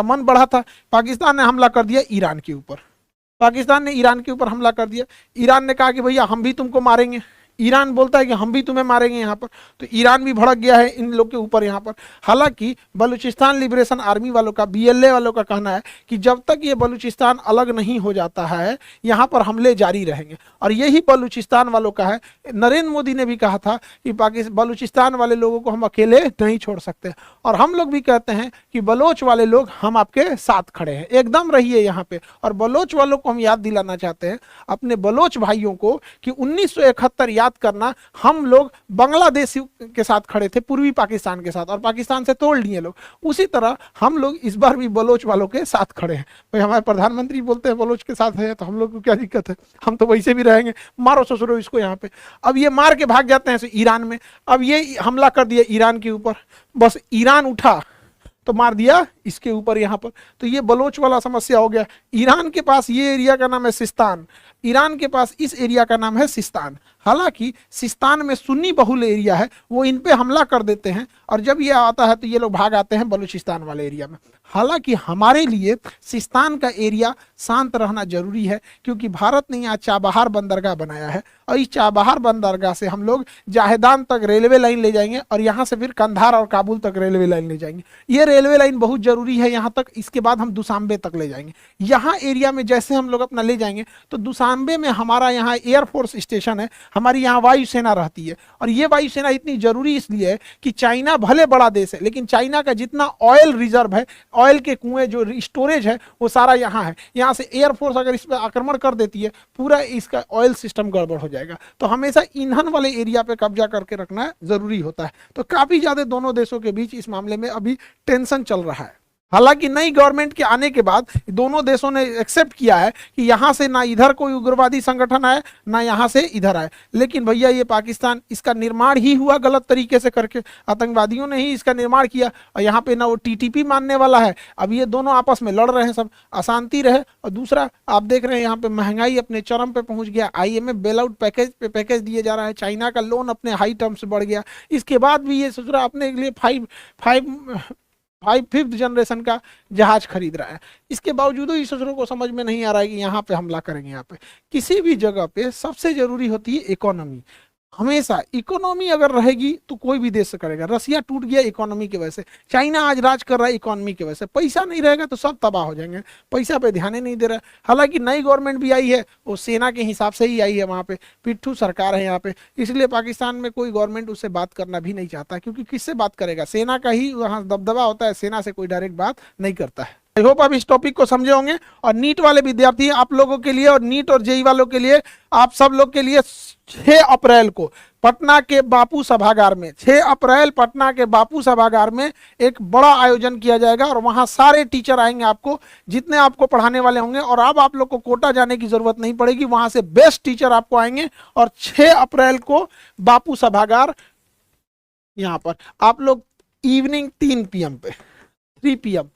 का मन बढ़ा था, पाकिस्तान ने हमला कर दिया ईरान के ऊपर। पाकिस्तान ने ईरान के ऊपर हमला कर दिया। ईरान ने कहा कि भैया हम भी तुमको मारेंगे। ईरान बोलता है कि हम भी तुम्हें मारेंगे यहाँ पर। तो ईरान भी भड़क गया है इन लोग के ऊपर यहाँ पर। हालांकि बलूचिस्तान लिबरेशन आर्मी वालों का, BLA वालों का कहना है कि जब तक ये बलूचिस्तान अलग नहीं हो जाता है यहाँ पर हमले जारी रहेंगे। और यही बलूचिस्तान वालों का है। नरेंद्र मोदी ने भी कहा था कि बलूचिस्तान वाले लोगों को हम अकेले नहीं छोड़ सकते। और हम लोग भी कहते हैं कि बलोच वाले लोग हम आपके साथ खड़े हैं, एकदम रहिए यहाँ पे। और बलोच वालों को हम याद दिलाना चाहते हैं, अपने बलोच भाइयों को, कि 1971 याद करना, हम लोग बांग्लादेश के साथ खड़े थे, पूर्वी पाकिस्तान के साथ, और पाकिस्तान से तोड़ लिए लोग। उसी तरह हम लोग इस बार भी बलोच वालों के साथ खड़े हैं। भाई हमारे प्रधानमंत्री बोलते हैं बलोच के साथ है, तो हम लोग को क्या दिक्कत है, हम तो वैसे भी रहेंगे, मारो ससुरो इसको यहाँ पे। अब ये मार के भाग जाते हैं ईरान में। अब ये हमला कर दिया ईरान के ऊपर, बस ईरान उठा तो मार दिया इसके ऊपर यहाँ पर। तो ये बलोच वाला समस्या हो गया। ईरान के पास ये एरिया का नाम है सिस्तान, ईरान के पास इस एरिया का नाम है सिस्तान। हालांकि सिस्तान में सुन्नी बहुल एरिया है, वो इन पे हमला कर देते हैं, और जब ये आता है तो ये लोग भाग आते हैं बलूचिस्तान वाले एरिया में। हालांकि हमारे लिए सिस्तान का एरिया शांत रहना जरूरी है, क्योंकि भारत ने यहाँ चाबहार बंदरगाह बनाया है, और इस चाबहार बंदरगाह से हम लोग जाहेदान तक रेलवे लाइन ले जाएंगे, और यहाँ से फिर कंधार और काबुल तक रेलवे लाइन ले जाएंगे। ये रेलवे लाइन बहुत जरूरी है यहाँ तक। इसके बाद हम दुशांबे तक ले जाएंगे। यहाँ एरिया में जैसे हम लोग अपना ले जाएंगे तो दुशांबे में हमारा यहाँ एयरफोर्स स्टेशन है, हमारी यहाँ वायुसेना रहती है। और ये वायुसेना इतनी जरूरी इसलिए है कि चाइना भले बड़ा देश है, लेकिन चाइना का जितना ऑयल रिजर्व है, ऑयल के कुएं जो स्टोरेज है, वो सारा यहाँ है। यहाँ से एयरफोर्स अगर इस पर आक्रमण कर देती है, पूरा इसका ऑयल सिस्टम गड़बड़ हो जाएगा। तो हमेशा ईंधन वाले एरिया पे कब्जा करके रखना जरूरी होता है। तो काफी ज्यादा दोनों देशों के बीच इस मामले में अभी टेंशन चल रहा है। हालांकि नई गवर्नमेंट के आने के बाद दोनों देशों ने एक्सेप्ट किया है कि यहाँ से ना इधर कोई उग्रवादी संगठन आए, ना यहाँ से इधर आए। लेकिन भैया ये पाकिस्तान, इसका निर्माण ही हुआ गलत तरीके से करके, आतंकवादियों ने ही इसका निर्माण किया। और यहाँ पे ना वो TTP मानने वाला है। अब ये दोनों आपस में लड़ रहे हैं, सब अशांति रहे। और दूसरा आप देख रहे हैं यहाँ पे महंगाई अपने चरम पे पहुंच गया। IMF बेल आउट पैकेज पे पैकेज दिए जा रहा है। चाइना का लोन अपने हाई टर्म से बढ़ गया। इसके बाद भी ये सोच रहा अपने लिए फिफ्थ जनरेशन का जहाज खरीद रहा है। इसके बावजूद ही ससुरों को समझ में नहीं आ रहा है कि यहाँ पे हमला करेंगे। यहाँ पे किसी भी जगह पे सबसे जरूरी होती है इकोनॉमी। हमेशा इकोनॉमी अगर रहेगी तो कोई भी देश करेगा। रसिया टूट गया इकोनॉमी की वजह से, चाइना आज राज कर रहा है इकोनॉमी की वजह से। पैसा नहीं रहेगा तो सब तबाह हो जाएंगे। पैसा पे ध्यान ही नहीं दे रहा है। हालांकि नई गवर्नमेंट भी आई है, वो सेना के हिसाब से ही आई है। वहाँ पे पिट्ठू सरकार है यहाँ पे, इसलिए पाकिस्तान में कोई गवर्नमेंट उससे बात करना भी नहीं चाहता, क्योंकि किससे बात करेगा, सेना का ही वहाँ दबदबा होता है, सेना से कोई डायरेक्ट बात नहीं करता है। आई होप आप इस टॉपिक को समझे होंगे। और नीट वाले विद्यार्थी आप लोगों के लिए, और नीट और JEE वालों के लिए, आप सब लोग के लिए 6 अप्रैल को पटना के बापू सभागार में, 6 अप्रैल पटना के बापू सभागार में एक बड़ा आयोजन किया जाएगा। और वहां सारे टीचर आएंगे, आपको जितने आपको पढ़ाने वाले होंगे। और अब आप लोग को कोटा जाने की जरूरत नहीं पड़ेगी, वहां से बेस्ट टीचर आपको आएंगे। और 6 अप्रैल को बापू सभागार, यहाँ पर आप लोग इवनिंग 3 PM पे 3 PM